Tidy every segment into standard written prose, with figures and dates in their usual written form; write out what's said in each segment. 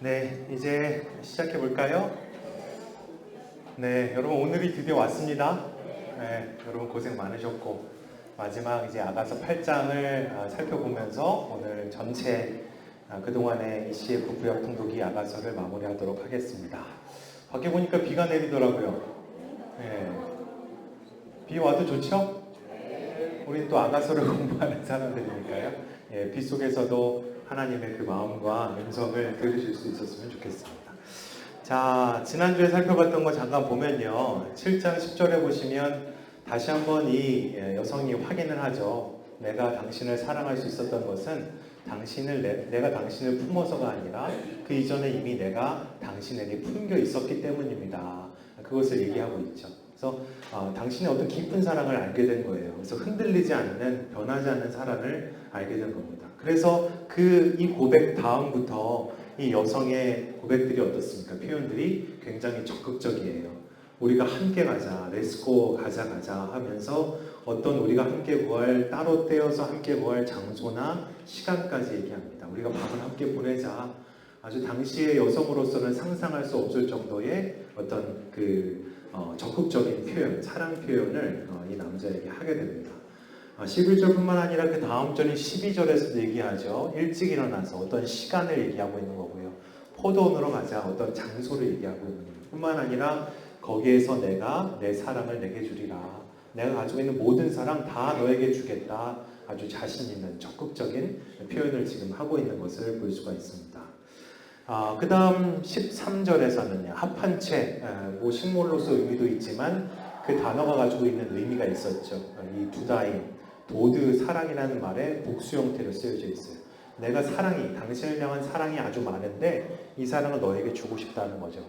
네, 이제 시작해 볼까요? 네, 여러분 오늘이 드디어 왔습니다. 네, 여러분 고생 많으셨고 마지막 이제 아가서 8장을 살펴보면서 오늘 전체 그동안의 ECF 구약 통독이 아가서를 마무리하도록 하겠습니다. 밖에 보니까 비가 내리더라고요. 네, 비 와도 좋죠? 우린 또 아가서를 공부하는 사람들이니까요. 예, 비 속에서도 하나님의 그 마음과 음성을 들으실 수 있었으면 좋겠습니다. 자, 지난주에 살펴봤던 거 잠깐 보면요. 7장 10절에 보시면 다시 한번 이 여성이 확인을 하죠. 내가 당신을 사랑할 수 있었던 것은 내가 당신을 품어서가 아니라 그 이전에 이미 내가 당신에게 품겨 있었기 때문입니다. 그것을 얘기하고 있죠. 그래서 당신의 어떤 깊은 사랑을 알게 된 거예요. 그래서 흔들리지 않는, 변하지 않는 사랑을 알게 된 겁니다. 그래서 이 고백 다음부터 이 여성의 고백들이 어떻습니까? 표현들이 굉장히 적극적이에요. 우리가 함께 가자, 렛츠고 가자 하면서 어떤 우리가 함께 구할, 따로 떼어서 함께 구할 장소나 시간까지 얘기합니다. 우리가 밤을 함께 보내자. 아주 당시의 여성으로서는 상상할 수 없을 정도의 어떤 적극적인 표현, 사랑 표현을 이 남자에게 하게 됩니다. 11절뿐만 아니라 그 다음 절인 12절에서도 얘기하죠. 일찍 일어나서 어떤 시간을 얘기하고 있는 거고요. 포도원으로 가자, 어떤 장소를 얘기하고 있는 거예요. 뿐만 아니라 거기에서 내가 내 사랑을 내게 주리라. 내가 가지고 있는 모든 사랑 다 너에게 주겠다. 아주 자신 있는 적극적인 표현을 지금 하고 있는 것을 볼 수가 있습니다. 그 다음 13절에서는요. 합한 채, 식물로서 의미도 있지만 그 단어가 가지고 있는 의미가 있었죠. 이 두다임, 도드 사랑이라는 말에 복수 형태로 쓰여져 있어요. 내가 당신을 향한 사랑이 아주 많은데 이 사랑을 너에게 주고 싶다는 거죠.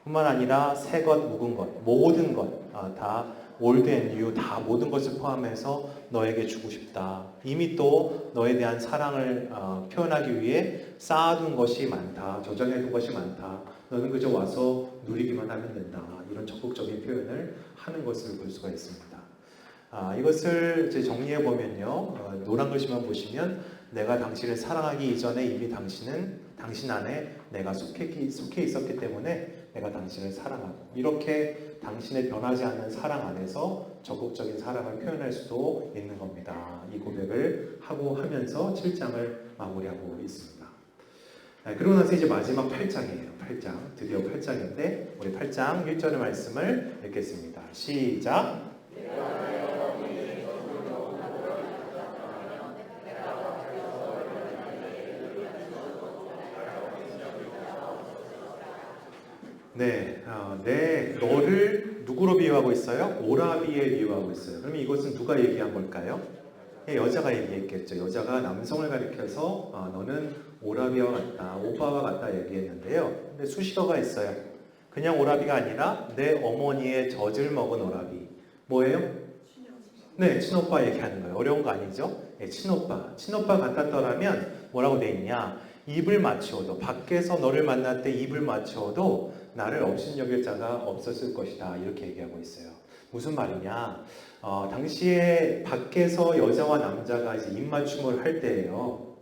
뿐만 아니라 새 것, 묵은 것, 모든 것, 다 올드 앤 뉴, 다 모든 것을 포함해서 너에게 주고 싶다. 이미 또 너에 대한 사랑을 표현하기 위해 쌓아둔 것이 많다. 저장해둔 것이 많다. 너는 그저 와서 누리기만 하면 된다. 이런 적극적인 표현을 하는 것을 볼 수가 있습니다. 이것을 이제 정리해 보면요. 노란 글씨만 보시면 내가 당신을 사랑하기 이전에 이미 당신 안에 내가 속해 있었기 때문에 내가 당신을 사랑하고 이렇게 당신의 변하지 않는 사랑 안에서 적극적인 사랑을 표현할 수도 있는 겁니다. 이 고백을 하면서 7장을 마무리하고 있습니다. 그러고 나서 이제 마지막 8장이에요. 8장. 드디어 8장인데 우리 8장 1절의 말씀을 읽겠습니다. 시작. 네, 너를 누구로 비유하고 있어요? 오라비에 비유하고 있어요. 그러면 이것은 누가 얘기한 걸까요? 여자가 얘기했겠죠. 여자가 남성을 가리켜서 너는 오라비와 같다, 오빠와 같다 얘기했는데요. 근데 수식어가 있어요. 그냥 오라비가 아니라 내 어머니의 젖을 먹은 오라비. 뭐예요? 네, 친오빠 얘기하는 거예요. 어려운 거 아니죠? 네, 친오빠. 친오빠 같았더라면 뭐라고 돼 있냐? 입을 맞추어도, 밖에서 너를 만날 때 입을 맞추어도 나를 업신여길 자가 없었을 것이다. 이렇게 얘기하고 있어요. 무슨 말이냐? 당시에 밖에서 여자와 남자가 이제 입맞춤을 할 때예요.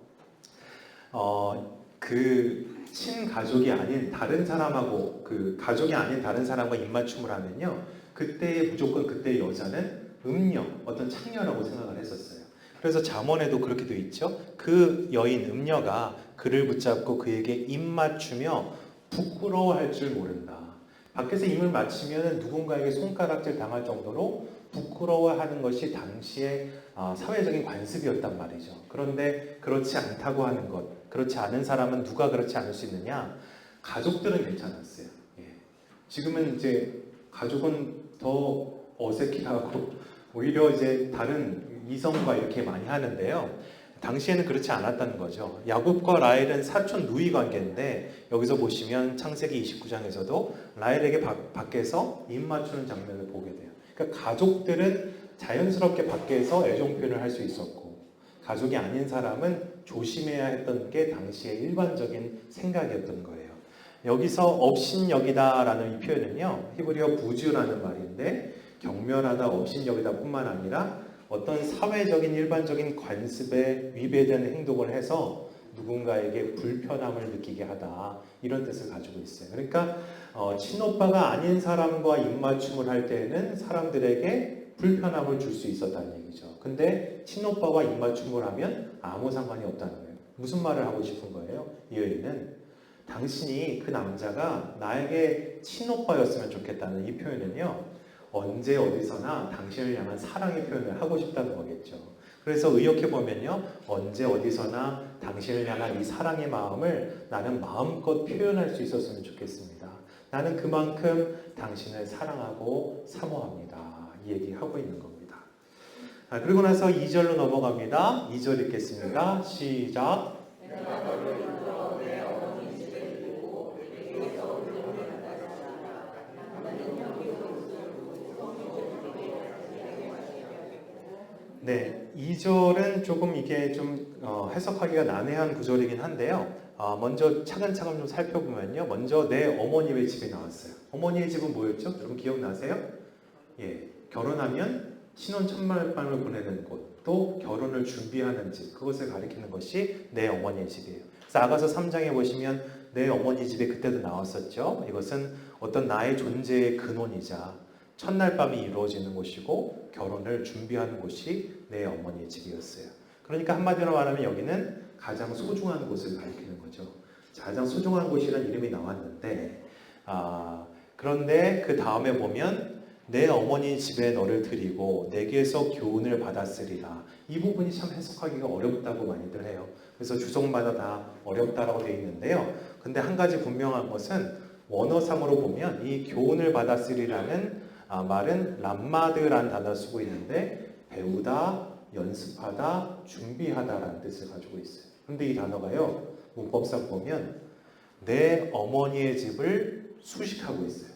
친가족이 아닌 다른 사람하고, 가족이 아닌 다른 사람과 입맞춤을 하면요. 무조건 그때 여자는 어떤 창녀라고 생각을 했었어요. 그래서 잠언에도 그렇게 되어 있죠. 그 여인, 음녀가 그를 붙잡고 그에게 입맞추며 부끄러워할 줄 모른다. 밖에서 입을 맞추면 누군가에게 손가락질 당할 정도로 부끄러워하는 것이 당시의 사회적인 관습이었단 말이죠. 그런데 그렇지 않다고 하는 것, 그렇지 않은 사람은 누가 그렇지 않을 수 있느냐? 가족들은 괜찮았어요. 예. 지금은 이제 가족은 더 어색해하고 오히려 이제 다른 이성과 이렇게 많이 하는데요. 당시에는 그렇지 않았다는 거죠. 야곱과 라헬은 사촌 누이 관계인데 여기서 보시면 창세기 29장에서도 라헬에게 밖에서 입 맞추는 장면을 보게 돼요. 그러니까 가족들은 자연스럽게 밖에서 애정 표현을 할 수 있었고 가족이 아닌 사람은 조심해야 했던 게 당시의 일반적인 생각이었던 거예요. 여기서 업신여기다라는 이 표현은요. 히브리어 부주라는 말인데 경멸하다, 업신여기다 뿐만 아니라 어떤 사회적인 일반적인 관습에 위배되는 행동을 해서 누군가에게 불편함을 느끼게 하다 이런 뜻을 가지고 있어요. 그러니까 친오빠가 아닌 사람과 입맞춤을 할 때는 사람들에게 불편함을 줄 수 있었다는 얘기죠. 근데 친오빠와 입맞춤을 하면 아무 상관이 없다는 거예요. 무슨 말을 하고 싶은 거예요? 이 여인은 당신이 그 남자가 나에게 친오빠였으면 좋겠다는 이 표현은요, 언제 어디서나 당신을 향한 사랑의 표현을 하고 싶다는 거겠죠. 그래서 의역해 보면요, 언제 어디서나 당신을 향한 이 사랑의 마음을 나는 마음껏 표현할 수 있었으면 좋겠습니다. 나는 그만큼 당신을 사랑하고 사모합니다. 이 얘기하고 있는 겁니다. 그리고 나서 2절로 넘어갑니다. 2절 읽겠습니다. 시작. 네, 2절은 조금 이게 좀 해석하기가 난해한 구절이긴 한데요. 먼저 차근차근 좀 살펴보면요. 먼저 내 어머니의 집에 나왔어요. 어머니의 집은 뭐였죠? 여러분 기억나세요? 예, 결혼하면 신혼 첫날밤을 보내는 곳, 또 결혼을 준비하는 집, 그것을 가리키는 것이 내 어머니의 집이에요. 그래서 아가서 3장에 보시면 내 어머니 집에 그때도 나왔었죠. 이것은 어떤 나의 존재의 근원이자 첫날 밤이 이루어지는 곳이고 결혼을 준비하는 곳이 내 어머니의 집이었어요. 그러니까 한마디로 말하면 여기는 가장 소중한 곳을 가리키는 거죠. 가장 소중한 곳이라는 이름이 나왔는데 그런데 그 다음에 보면 내 어머니 집에 너를 드리고 내게서 교훈을 받았으리라. 이 부분이 참 해석하기가 어렵다고 많이들 해요. 그래서 주석마다 다 어렵다라고 되어 있는데요. 근데 한 가지 분명한 것은 원어상으로 보면 이 교훈을 받았으리라는 말은 람마드라는 단어를 쓰고 있는데 배우다, 연습하다, 준비하다라는 뜻을 가지고 있어요. 그런데 이 단어가요, 문법상 보면 내 어머니의 집을 수식하고 있어요.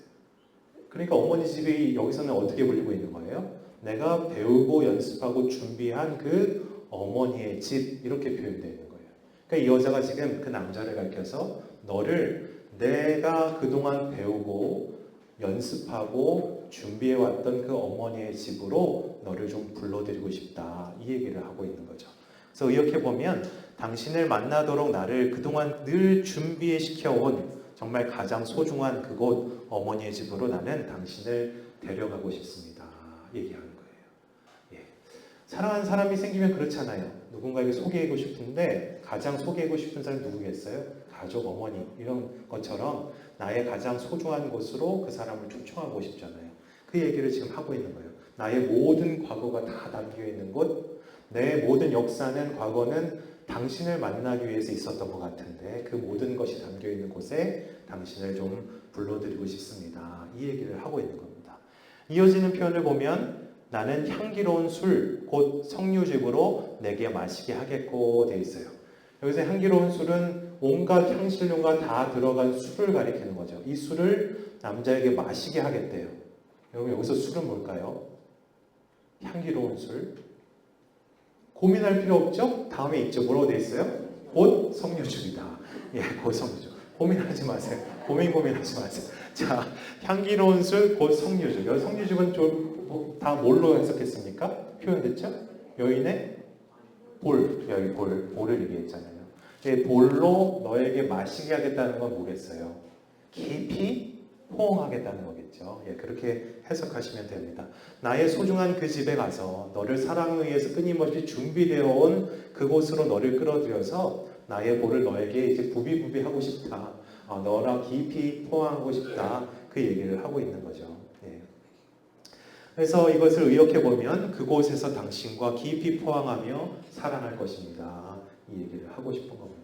그러니까 어머니 집이 여기서는 어떻게 불리고 있는 거예요? 내가 배우고 연습하고 준비한 그 어머니의 집, 이렇게 표현되어 있는 거예요. 그러니까 이 여자가 지금 그 남자를 가리켜서 너를 내가 그동안 배우고 연습하고 준비해왔던 그 어머니의 집으로 너를 좀 불러드리고 싶다. 이 얘기를 하고 있는 거죠. 그래서 의역해보면 당신을 만나도록 나를 그동안 늘 준비시켜온 정말 가장 소중한 그곳 어머니의 집으로 나는 당신을 데려가고 싶습니다. 얘기하는 거예요. 예. 사랑하는 사람이 생기면 그렇잖아요. 누군가에게 소개하고 싶은데 가장 소개하고 싶은 사람이 누구겠어요? 가족, 어머니 이런 것처럼 나의 가장 소중한 곳으로 그 사람을 초청하고 싶잖아요. 그 얘기를 지금 하고 있는 거예요. 나의 모든 과거가 다 담겨 있는 곳, 내 모든 역사는 과거는 당신을 만나기 위해서 있었던 것 같은데 그 모든 것이 담겨 있는 곳에 당신을 좀 불러드리고 싶습니다. 이 얘기를 하고 있는 겁니다. 이어지는 표현을 보면 나는 향기로운 술, 곧 석류즙으로 내게 마시게 하겠고 돼 있어요. 여기서 향기로운 술은 온갖 향신료가 다 들어간 술을 가리키는 거죠. 이 술을 남자에게 마시게 하겠대요. 여러분 여기서 술은 뭘까요? 향기로운 술. 고민할 필요 없죠? 다음에 있죠. 뭐라고 돼 있어요? 곧 석류즙이다. 예, 곧 석류즙. 고민하지 마세요. 고민하지 마세요. 자, 향기로운 술, 곧 석류즙. 여기 석류즙은 다 뭘로 해석했습니까? 표현됐죠? 여인의 볼, 여기 볼을 얘기했잖아요. 볼로 너에게 마시게 하겠다는 건 뭐겠어요? 깊이 포옹하겠다는 거겠죠. 예, 그렇게 해석하시면 됩니다. 나의 소중한 그 집에 가서 너를 사랑에 의해서 끊임없이 준비되어 온 그곳으로 너를 끌어들여서 나의 볼을 너에게 이제 부비부비하고 싶다. 너랑 깊이 포옹하고 싶다. 그 얘기를 하고 있는 거죠. 예. 그래서 이것을 의역해 보면 그곳에서 당신과 깊이 포옹하며 사랑할 것입니다. 이 얘기를 하고 싶은 겁니다.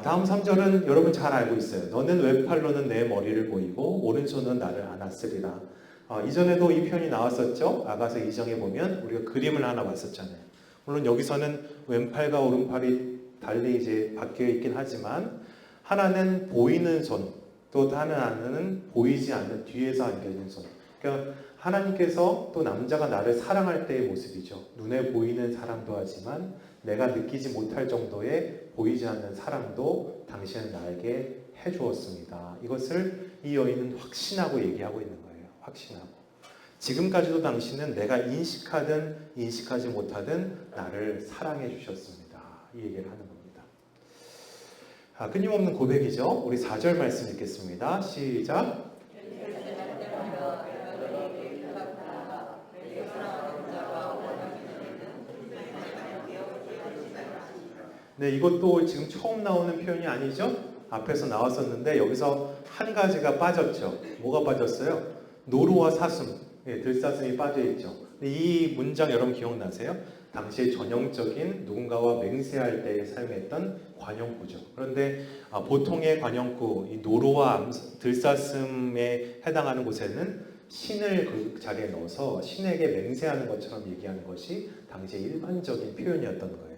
다음 3절은 여러분 잘 알고 있어요. 너는 왼팔로는 내 머리를 보이고 오른손은 나를 안았으리라. 이전에도 이 표현이 나왔었죠. 아가서 2장에 보면 우리가 그림을 하나 봤었잖아요. 물론 여기서는 왼팔과 오른팔이 달리 이제 바뀌어 있긴 하지만 하나는 보이는 손, 또 다른 하나는 보이지 않는 뒤에서 안겨진 손. 그러니까 하나님께서 또 남자가 나를 사랑할 때의 모습이죠. 눈에 보이는 사랑도 하지만 내가 느끼지 못할 정도의 보이지 않는 사랑도 당신은 나에게 해주었습니다. 이것을 이 여인은 확신하고 얘기하고 있는 거예요. 확신하고. 지금까지도 당신은 내가 인식하든 인식하지 못하든 나를 사랑해 주셨습니다. 이 얘기를 하는 겁니다. 끊임없는 고백이죠. 우리 4절 말씀 읽겠습니다. 시작. 네, 이것도 지금 처음 나오는 표현이 아니죠? 앞에서 나왔었는데 여기서 한 가지가 빠졌죠. 뭐가 빠졌어요? 노루와 사슴, 들사슴이 빠져있죠. 이 문장 여러분 기억나세요? 당시에 전형적인 누군가와 맹세할 때 사용했던 관용구죠. 그런데 보통의 관용구, 이 노루와 들사슴에 해당하는 곳에는 신을 그 자리에 넣어서 신에게 맹세하는 것처럼 얘기하는 것이 당시의 일반적인 표현이었던 거예요.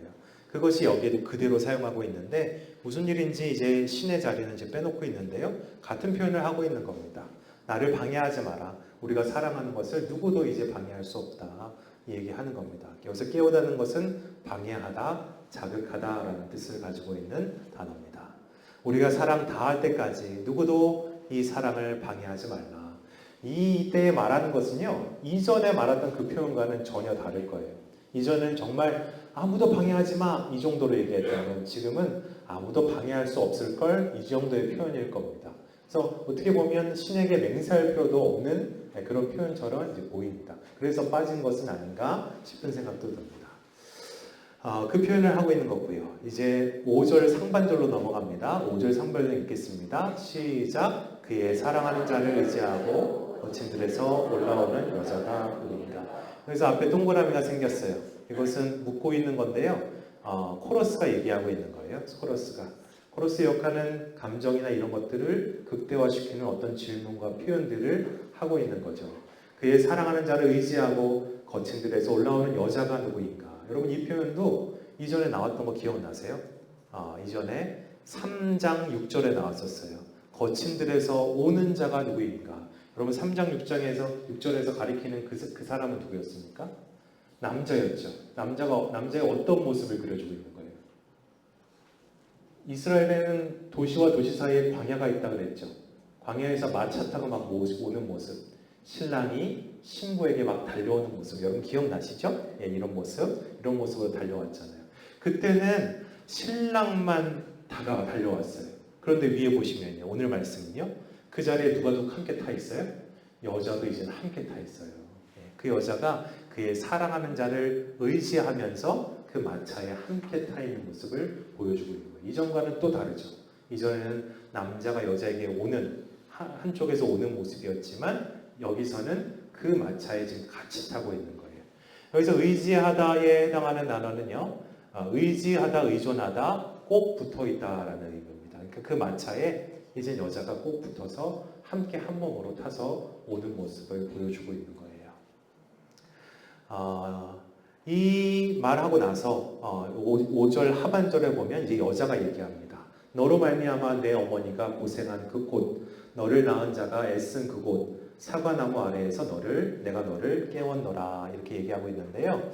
그것이 여기에도 그대로 사용하고 있는데 무슨 일인지 이제 신의 자리는 이제 빼놓고 있는데요. 같은 표현을 하고 있는 겁니다. 나를 방해하지 마라. 우리가 사랑하는 것을 누구도 이제 방해할 수 없다. 얘기하는 겁니다. 여기서 깨우다는 것은 방해하다, 자극하다라는 뜻을 가지고 있는 단어입니다. 우리가 사랑 다할 때까지 누구도 이 사랑을 방해하지 말라. 이때 말하는 것은요. 이전에 말했던 그 표현과는 전혀 다를 거예요. 이전은 정말 아무도 방해하지 마 이 정도로 얘기했다면 지금은 아무도 방해할 수 없을 걸 이 정도의 표현일 겁니다. 그래서 어떻게 보면 신에게 맹세할 필요도 없는 그런 표현처럼 이제 보입니다. 그래서 빠진 것은 아닌가 싶은 생각도 듭니다. 그 표현을 하고 있는 거고요. 이제 5절 상반절로 넘어갑니다. 5절 상반절 읽겠습니다. 시작. 그의 사랑하는 자를 의지하고 거친 들에서 올라오는 여자가 우리니라. 그래서 앞에 동그라미가 생겼어요. 이것은 묻고 있는 건데요. 코러스가 얘기하고 있는 거예요. 코러스의 역할은 감정이나 이런 것들을 극대화시키는 어떤 질문과 표현들을 하고 있는 거죠. 그의 사랑하는 자를 의지하고 거친 들에서 올라오는 여자가 누구인가? 여러분 이 표현도 이전에 나왔던 거 기억나세요? 이전에 3장 6절에 나왔었어요. 거친 들에서 오는 자가 누구인가? 여러분 3장 6절에서 가리키는 그 사람은 누구였습니까? 남자였죠. 남자의 어떤 모습을 그려주고 있는 거예요? 이스라엘에는 도시와 도시 사이에 광야가 있다 그랬죠. 광야에서 마차 타고 막 오는 모습. 신랑이 신부에게 막 달려오는 모습. 여러분 기억나시죠? 이런 모습으로 달려왔잖아요. 그때는 신랑만 달려왔어요. 그런데 위에 보시면요. 오늘 말씀은요. 그 자리에 누가 함께 타 있어요? 여자도 이제는 함께 타 있어요. 그 여자가 그의 사랑하는 자를 의지하면서 그 마차에 함께 타 있는 모습을 보여주고 있는 거예요. 이전과는 또 다르죠. 이전에는 남자가 여자에게 오는 한쪽에서 오는 모습이었지만 여기서는 그 마차에 지금 같이 타고 있는 거예요. 여기서 의지하다에 해당하는 단어는요. 의지하다, 의존하다, 꼭 붙어 있다라는 의미입니다. 그러니까 그 마차에 이제 여자가 꼭 붙어서 함께 한 몸으로 타서 오는 모습을 보여주고 있는 거예요. 이 말하고 나서 5절 하반절에 보면 이제 여자가 얘기합니다. 너로 말미암아 내 어머니가 고생한 그 곳, 너를 낳은 자가 애쓴 그곳, 사과나무 아래에서 내가 너를 깨웠노라 이렇게 얘기하고 있는데요.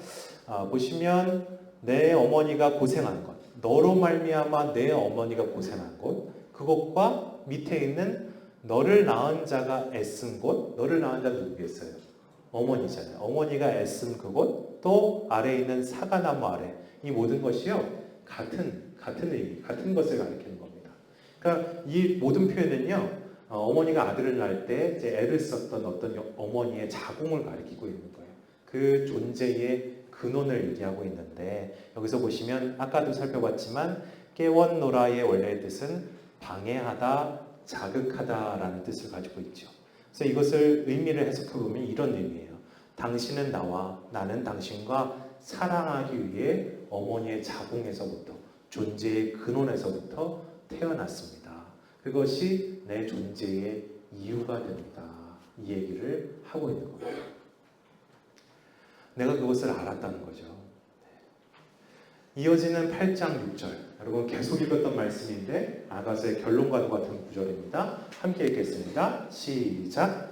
보시면 내 어머니가 고생한 것, 너로 말미암아 내 어머니가 고생한 곳, 그것과 밑에 있는 너를 낳은 자가 애쓴 곳, 너를 낳은 자는 누구겠어요? 어머니잖아요. 어머니가 애쓴 그곳, 또 아래에 있는 사과나무 아래, 이 모든 것이요 같은 의미, 같은 것을 가리키는 겁니다. 그러니까 이 모든 표현은요, 어머니가 아들을 낳을 때 이제 애를 썼던 어떤 어머니의 자궁을 가리키고 있는 거예요. 그 존재의 근원을 얘기하고 있는데 여기서 보시면 아까도 살펴봤지만 깨웠노라의 원래의 뜻은 방해하다, 자극하다라는 뜻을 가지고 있죠. 그래서 이것을 의미를 해석해 보면 이런 의미예요. 당신은 나와 나는 당신과 사랑하기 위해 어머니의 자궁에서부터 존재의 근원에서부터 태어났습니다. 그것이 내 존재의 이유가 됩니다. 이 얘기를 하고 있는 겁니다. 내가 그것을 알았다는 거죠. 이어지는 8장 6절. 여러분 계속 읽었던 말씀인데 아가서의 결론과도 같은 구절입니다. 함께 읽겠습니다. 시작.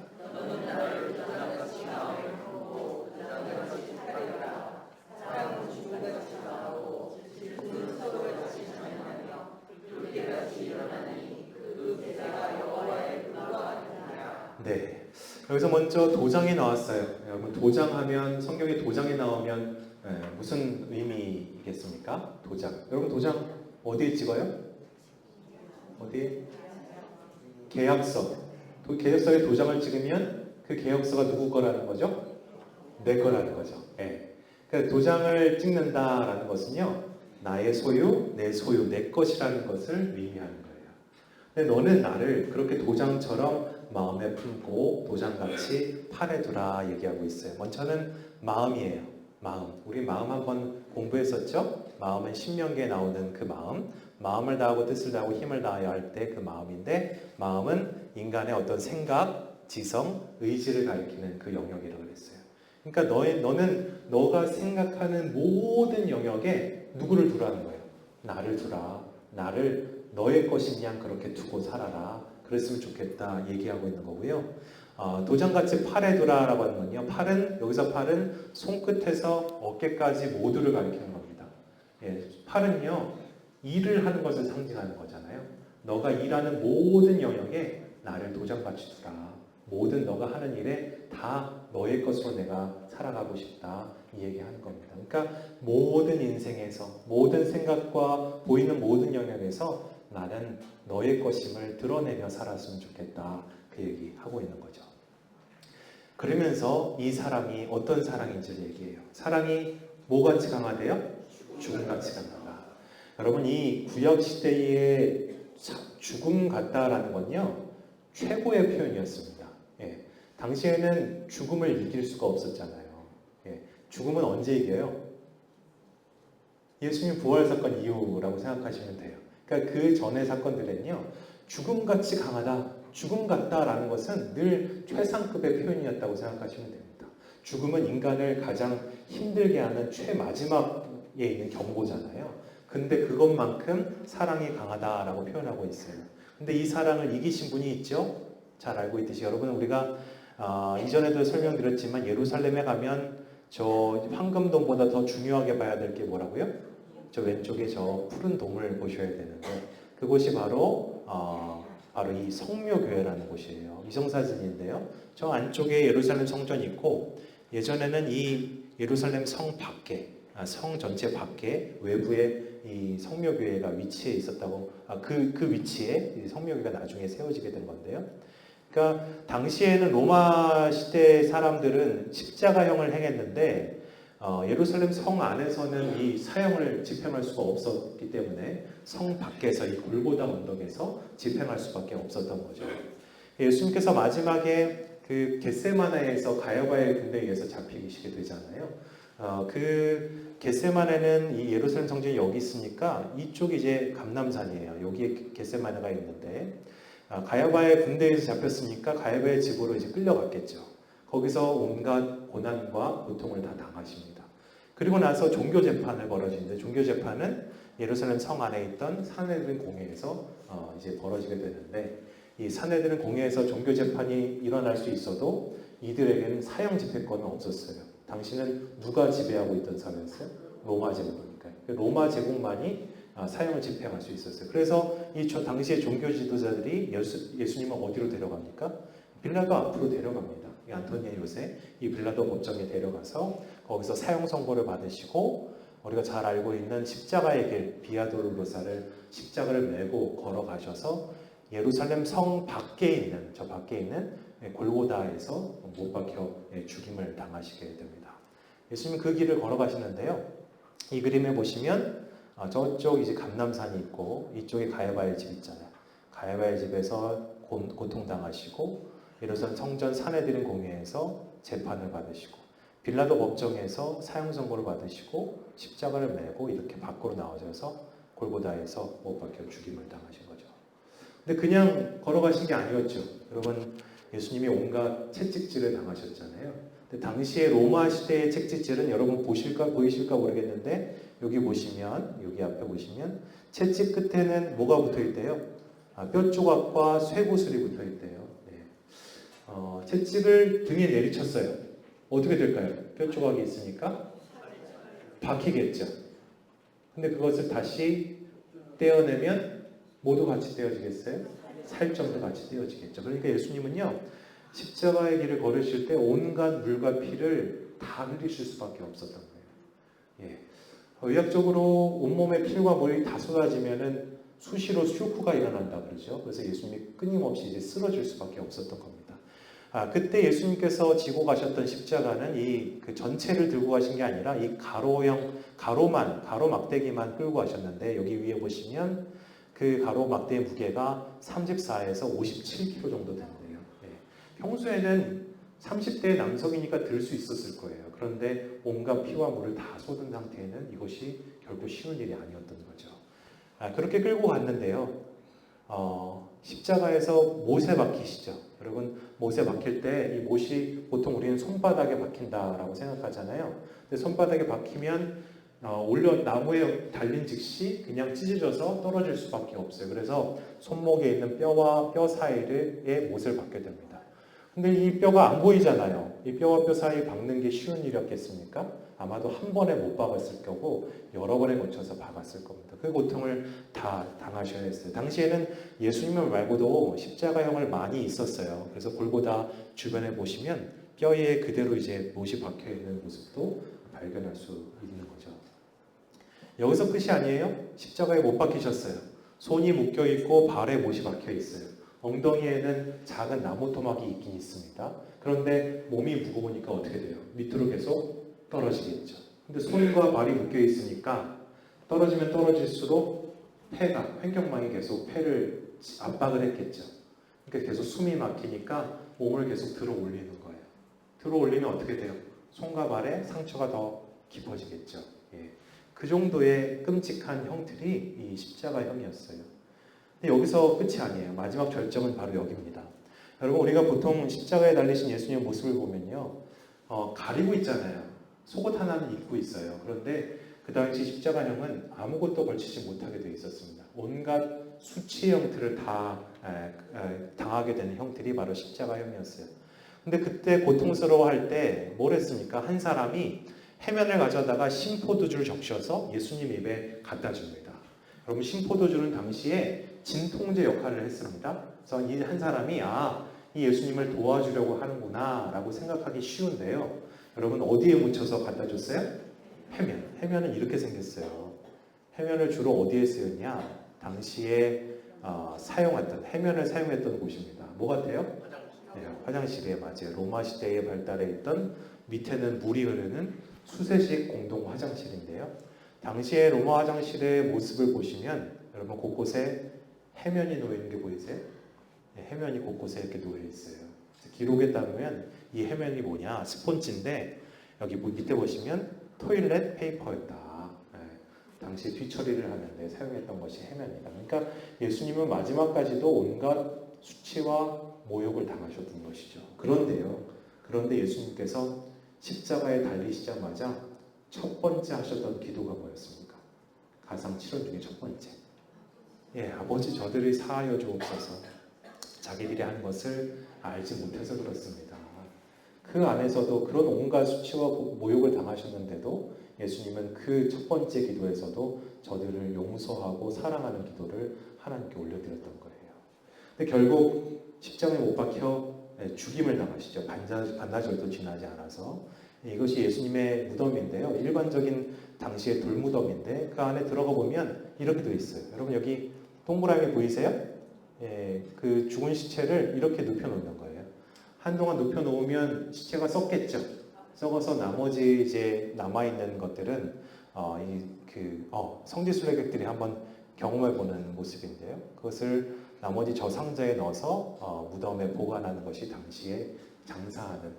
네. 여기서 먼저 도장이 나왔어요. 여러분 도장하면 성경에 도장이 나오면 무슨 의미겠습니까? 도장. 여러분 도장 어디에 찍어요? 어디? 계약서. 계약서에 도장을 찍으면 그 계약서가 누구 거라는 거죠? 내 거라는 거죠. 예. 그러니까 도장을 찍는다라는 것은요, 나의 소유, 내 소유, 내 것이라는 것을 의미하는 거예요. 근데 너는 나를 그렇게 도장처럼 마음에 품고 도장같이 팔에 두라 얘기하고 있어요. 먼저는 마음이에요. 마음. 우리 마음 한번 공부했었죠? 마음은 신명기에 나오는 그 마음. 마음을 다하고 뜻을 다하고 힘을 다하여 할 때 그 마음인데, 마음은 인간의 어떤 생각, 지성, 의지를 가리키는 그 영역이라고 그랬어요. 그러니까 너는 너가 생각하는 모든 영역에 누구를 두라는 거예요. 나를 두라. 나를 너의 것인 양 그렇게 두고 살아라. 그랬으면 좋겠다 얘기하고 있는 거고요. 도장같이 팔에 두라라고 하는 건요. 여기서 팔은 손끝에서 어깨까지 모두를 가리키는 겁니다. 예, 팔은요, 일을 하는 것을 상징하는 거잖아요. 너가 일하는 모든 영역에 나를 도장같이 두라. 모든 너가 하는 일에 다 너의 것으로 내가 살아가고 싶다. 이 얘기하는 겁니다. 그러니까 모든 인생에서, 모든 생각과 보이는 모든 영역에서 나는 너의 것임을 드러내며 살았으면 좋겠다. 그 얘기하고 있는 거죠. 그러면서 이 사랑이 어떤 사랑인지를 얘기해요. 사랑이 뭐같이 강하대요? 죽음같이 강하다. 여러분, 이 구약시대의 죽음 같다라는 건요, 최고의 표현이었습니다. 예, 당시에는 죽음을 이길 수가 없었잖아요. 예, 죽음은 언제 이겨요? 예수님 부활사건 이후라고 생각하시면 돼요. 그러니까 그 전의 사건들은요, 죽음같이 강하다, 죽음 같다라는 것은 늘 최상급의 표현이었다고 생각하시면 됩니다. 죽음은 인간을 가장 힘들게 하는 최마지막에 있는 경고잖아요. 근데 그것만큼 사랑이 강하다라고 표현하고 있어요. 근데 이 사랑을 이기신 분이 있죠? 잘 알고 있듯이 여러분, 우리가 이전에도 설명드렸지만 예루살렘에 가면 저 황금돔보다 더 중요하게 봐야 될 게 뭐라고요? 저 왼쪽에 저 푸른 돔을 보셔야 되는데, 그곳이 바로 이 성묘교회라는 곳이에요. 이성사진인데요. 저 안쪽에 예루살렘 성전이 있고, 예전에는 이 예루살렘 성 밖에, 성 전체 밖에 외부에 이 성묘교회가 위치해 있었다고, 그 위치에 성묘교회가 나중에 세워지게 된 건데요. 그러니까 당시에는 로마 시대 사람들은 십자가형을 행했는데, 예루살렘 성 안에서는 이 사형을 집행할 수가 없었기 때문에 성 밖에서 이 골고다 언덕에서 집행할 수밖에 없었던 거죠. 예수님께서 마지막에 그 겟세마네에서 가야바의 군대에 의해서 잡히시게 되잖아요. 그 겟세마네는 이 예루살렘 성전이 여기 있으니까 이쪽이 이제 감람산이에요. 여기에 겟세마네가 있는데, 가야바의 군대에서 잡혔으니까 가야바의 집으로 이제 끌려갔겠죠. 거기서 온갖 고난과 고통을 다 당하십니다. 그리고 나서 종교 재판을 벌어지는데, 종교 재판은 예루살렘 성 안에 있던 산헤드린 공회에서 이제 벌어지게 되는데, 이 산헤드린 공회에서 종교 재판이 일어날 수 있어도 이들에게는 사형 집행권은 없었어요. 당시는 누가 지배하고 있던 사회였어요? 로마 제국이니까요. 로마 제국만이 사형을 집행할 수 있었어요. 그래서 당시의 종교 지도자들이 예수님을 어디로 데려갑니까? 빌라도 앞으로 데려갑니다. 이 안토니아 요새 이 빌라도 법정에 데려가서 거기서 사형 선고를 받으시고, 우리가 잘 알고 있는 십자가의 길, 비아도르로사를 십자가를 메고 걸어가셔서 예루살렘 성 밖에 있는 골고다에서 못 박혀 죽임을 당하시게 됩니다. 예수님은 그 길을 걸어가시는데요. 이 그림에 보시면 저쪽 이제 감람산이 있고 이쪽에 가야바의 집 있잖아요. 가야바의 집에서 고통당하시고, 예루살렘 성전 산헤드린 공회에서 재판을 받으시고, 빌라도 법정에서 사형 선고를 받으시고, 십자가를 메고 이렇게 밖으로 나오셔서 골고다에서 못 박혀 죽임을 당하신 거죠. 근데 그냥 걸어가신 게 아니었죠. 여러분, 예수님이 온갖 채찍질을 당하셨잖아요. 근데 당시에 로마 시대의 채찍질은 여러분 보이실까 모르겠는데, 여기 앞에 보시면 채찍 끝에는 뭐가 붙어 있대요? 뼈 조각과 쇠구슬이 붙어 있대요. 네. 채찍을 등에 내리쳤어요. 어떻게 될까요? 뼈 조각이 있으니까 박히겠죠. 근데 그것을 다시 떼어내면 모두 같이 떼어지겠어요? 살점도 같이 떼어지겠죠. 그러니까 예수님은요, 십자가의 길을 걸으실 때 온갖 물과 피를 다 흘리실 수밖에 없었던 거예요. 예. 의학적으로 온몸에 피와 물이 다 쏟아지면은 수시로 쇼크가 일어난다 그러죠. 그래서 예수님이 끊임없이 이제 쓰러질 수밖에 없었던 겁니다. 그때 예수님께서 지고 가셨던 십자가는 이 그 전체를 들고 가신 게 아니라 이 가로 막대기만 끌고 가셨는데, 여기 위에 보시면 그 가로 막대의 무게가 34에서 57kg 정도 된대요. 평소에는 30대 남성이니까 들 수 있었을 거예요. 그런데 온갖 피와 물을 다 쏟은 상태에는 이것이 결코 쉬운 일이 아니었던 거죠. 그렇게 끌고 갔는데요. 십자가에서 못에 박히시죠. 여러분, 못에 박힐 때 이 못이 보통 우리는 손바닥에 박힌다라고 생각하잖아요. 근데 손바닥에 박히면 나무에 달린 즉시 그냥 찢어져서 떨어질 수밖에 없어요. 그래서 손목에 있는 뼈와 뼈 사이에 못을 박게 됩니다. 근데 이 뼈가 안 보이잖아요. 이 뼈와 뼈 사이에 박는 게 쉬운 일이었겠습니까? 아마도 한 번에 못 박았을 거고 여러 번에 걸쳐서 박았을 겁니다. 그 고통을 다 당하셔야 했어요. 당시에는 예수님 말고도 십자가형을 많이 있었어요. 그래서 골고다 주변에 보시면 뼈에 그대로 이제 못이 박혀 있는 모습도 발견할 수 있는 거죠. 여기서 끝이 아니에요. 십자가에 못 박히셨어요. 손이 묶여 있고 발에 못이 박혀 있어요. 엉덩이에는 작은 나무 토막이 있긴 있습니다. 그런데 몸이 무거우니까 어떻게 돼요? 밑으로 계속 떨어지겠죠. 근데 손과 발이 묶여 있으니까 떨어지면 떨어질수록 횡격막이 계속 폐를 압박을 했겠죠. 그러니까 계속 숨이 막히니까 몸을 계속 들어 올리는 거예요. 들어 올리면 어떻게 돼요? 손과 발에 상처가 더 깊어지겠죠. 그 정도의 끔찍한 형틀이 이 십자가형이었어요. 근데 여기서 끝이 아니에요. 마지막 절정은 바로 여기입니다. 여러분, 우리가 보통 십자가에 달리신 예수님의 모습을 보면요, 가리고 있잖아요. 속옷 하나는 입고 있어요. 그런데 그 당시 십자가형은 아무것도 걸치지 못하게 되어 있었습니다. 온갖 수치의 형틀을 다 당하게 되는 형틀이 바로 십자가형이었어요. 근데 그때 고통스러워할 때 뭘 했습니까? 한 사람이 해면을 가져다가 신포도주를 적셔서 예수님 입에 갖다 줍니다. 여러분, 신포도주는 당시에 진통제 역할을 했습니다. 그래서 이 한 사람이 이 예수님을 도와주려고 하는구나 라고 생각하기 쉬운데요. 여러분, 어디에 묻혀서 갖다 줬어요? 해면은 이렇게 생겼어요. 해면을 주로 어디에 쓰였냐? 당시에 해면을 사용했던 곳입니다. 뭐 같아요? 화장실에 맞아요. 로마 시대에 발달해 있던, 밑에는 물이 흐르는 수세식 공동 화장실인데요. 당시에 로마 화장실의 모습을 보시면 여러분, 곳곳에 해면이 놓여 있는 게 보이세요? 해면이 곳곳에 이렇게 놓여 있어요. 기록에 따르면 이 해면이 뭐냐? 스폰지인데 여기 밑에 보시면 토일렛 페이퍼였다. 당시 뒤처리를 하는데 사용했던 것이 해면이다. 그러니까 예수님은 마지막까지도 온갖 수치와 모욕을 당하셨던 것이죠. 그런데 예수님께서 십자가에 달리시자마자 첫 번째 하셨던 기도가 뭐였습니까? 가상 7원 중에 첫 번째. 아버지, 저들이 사하여 주옵소서. 자기들이 하는 것을 알지 못해서 그렇습니다. 그 안에서도 그런 온갖 수치와 모욕을 당하셨는데도 예수님은 그 첫 번째 기도에서도 저들을 용서하고 사랑하는 기도를 하나님께 올려드렸던 거예요. 근데 결국 십자가에 못 박혀 죽임을 당하시죠. 반나절도 지나지 않아서. 이것이 예수님의 무덤인데요. 일반적인 당시의 돌무덤인데 그 안에 들어가 보면 이렇게 되어 있어요. 여러분, 여기 동그라미 보이세요? 그 죽은 시체를 이렇게 눕혀놓는 거예요. 한동안 눕혀놓으면 시체가 썩겠죠. 썩어서 나머지 이제 남아있는 것들은 성지순례객들이 한번 경험해보는 모습인데요. 그것을 나머지 저 상자에 넣어서 무덤에 보관하는 것이 당시에 장사하는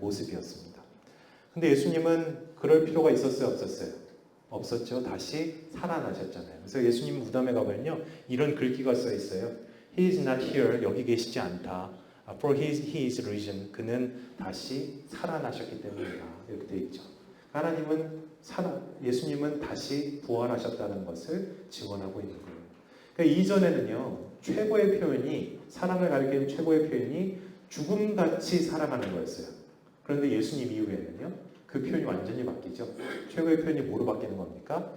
모습이었습니다. 근데 예수님은 그럴 필요가 있었어요, 없었어요? 없었죠. 다시 살아나셨잖아요. 그래서 예수님 무덤에 가면요, 이런 글귀가 써 있어요. He is not here. 여기 계시지 않다. For he is risen. 그는 다시 살아나셨기 때문이다. 이렇게 되어 있죠. 예수님은 다시 부활하셨다는 것을 증언하고 있는 거예요. 그러니까 이전에는요, 최고의 표현이, 사랑을 가리키는 최고의 표현이 죽음같이 사랑하는 거였어요. 그런데 예수님 이후에는요, 그 표현이 완전히 바뀌죠. 최고의 표현이 뭐로 바뀌는 겁니까?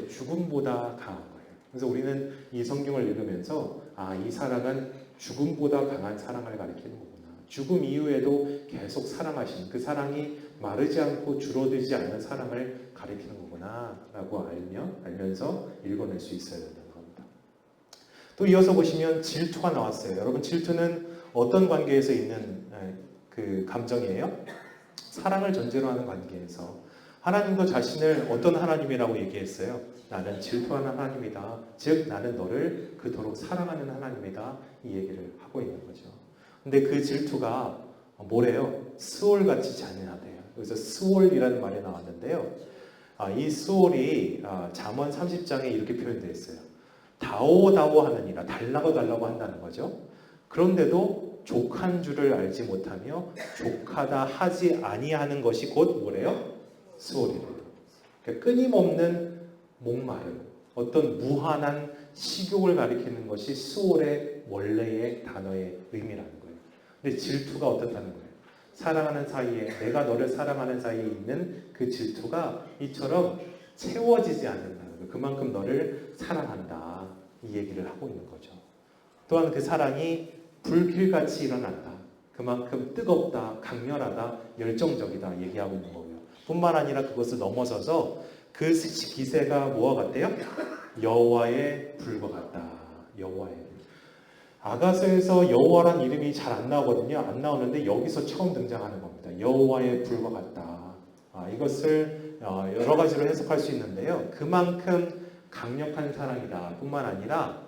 죽음보다 강한 거예요. 그래서 우리는 이 성경을 읽으면서 이 사랑은 죽음보다 강한 사랑을 가리키는 거구나. 죽음 이후에도 계속 사랑하시는, 그 사랑이 마르지 않고 줄어들지 않는 사랑을 가리키는 거구나 라고 알면서 읽어낼 수 있어야 된다는 겁니다. 또 이어서 보시면 질투가 나왔어요. 여러분, 질투는 어떤 관계에서 있는 그 감정이에요? 사랑을 전제로 하는 관계에서. 하나님도 자신을 어떤 하나님이라고 얘기했어요? 나는 질투하는 하나님이다. 즉 나는 너를 그토록 사랑하는 하나님이다. 이 얘기를 하고 있는 거죠. 근데 그 질투가 뭐래요? 스올같이 잔인하대요. 여기서 스올이라는 말이 나왔는데요. 이 스올이 잠언 30장에 이렇게 표현되어 있어요. 다오다오 하느니라, 달라고 달라고 한다는 거죠. 그런데도 족한 줄을 알지 못하며 족하다 하지 아니하는 것이 곧 뭐래요? 스올이래요. 그러니까 끊임없는 목마름, 어떤 무한한 식욕을 가리키는 것이 스올의 원래의 단어의 의미라는 거예요. 근데 질투가 어떻다는 거예요? 사랑하는 사이에, 내가 너를 사랑하는 사이에 있는 그 질투가 이처럼 채워지지 않는다는 거예요. 그만큼 너를 사랑한다. 이 얘기를 하고 있는 거죠. 또한 그 사랑이 불길같이 일어난다. 그만큼 뜨겁다, 강렬하다, 열정적이다 얘기하고 있는 거고요. 뿐만 아니라 그것을 넘어서서 그 기세가 뭐와 같대요? 여호와의 불과 같다. 여호와의. 아가서에서 여호와란 이름이 잘 안 나오거든요. 안 나오는데 여기서 처음 등장하는 겁니다. 여호와의 불과 같다. 이것을 여러 가지로 해석할 수 있는데요. 그만큼 강력한 사랑이다 뿐만 아니라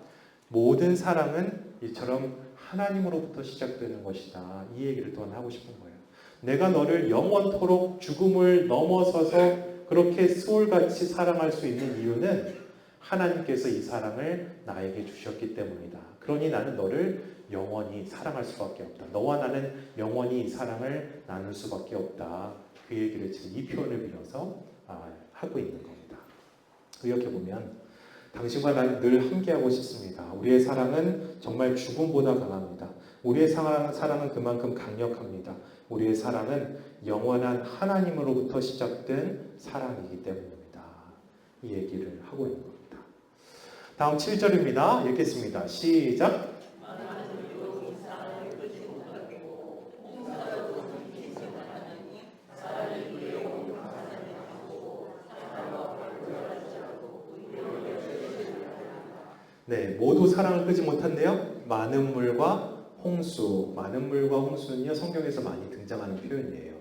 모든 사랑은 이처럼 하나님으로부터 시작되는 것이다. 이 얘기를 또한 하고 싶은 거예요. 내가 너를 영원토록 죽음을 넘어서서 그렇게 스올같이 사랑할 수 있는 이유는 하나님께서 이 사랑을 나에게 주셨기 때문이다. 그러니 나는 너를 영원히 사랑할 수밖에 없다. 너와 나는 영원히 이 사랑을 나눌 수밖에 없다. 그 얘기를 지금 이 표현을 빌어서 하고 있는 겁니다. 이렇게 보면 당신과 나는 늘 함께하고 싶습니다. 우리의 사랑은 정말 죽음보다 강합니다. 우리의 사랑은 그만큼 강력합니다. 우리의 사랑은 영원한 하나님으로부터 시작된 사랑이기 때문입니다. 이 얘기를 하고 있는 겁니다. 다음 7절입니다. 읽겠습니다. 시작. 네, 모두 사랑을 끄지 못한대요. 많은 물과 홍수. 많은 물과 홍수는요, 성경에서 많이 등장하는 표현이에요.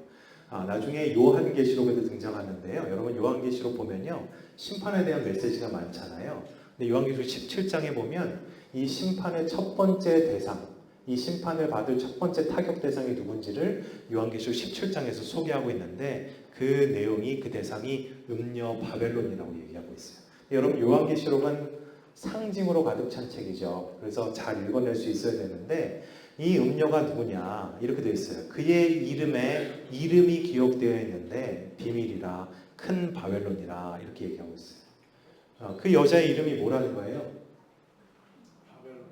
나중에 요한계시록에도 등장하는데요. 여러분 요한계시록 보면요, 심판에 대한 메시지가 많잖아요. 근데 요한계시록 17장에 보면 이 심판의 첫 번째 대상, 이 심판을 받을 첫 번째 타격 대상이 누군지를 요한계시록 17장에서 소개하고 있는데 그 내용이, 그 대상이 음녀 바벨론이라고 얘기하고 있어요. 여러분 요한계시록은 상징으로 가득 찬 책이죠. 그래서 잘 읽어낼 수 있어야 되는데 이 음녀가 누구냐 이렇게 되어 있어요. 그의 이름에 이름이 기록되어 있는데 비밀이라 큰 바벨론이라 이렇게 얘기하고 있어요. 그 여자의 이름이 뭐라는 거예요?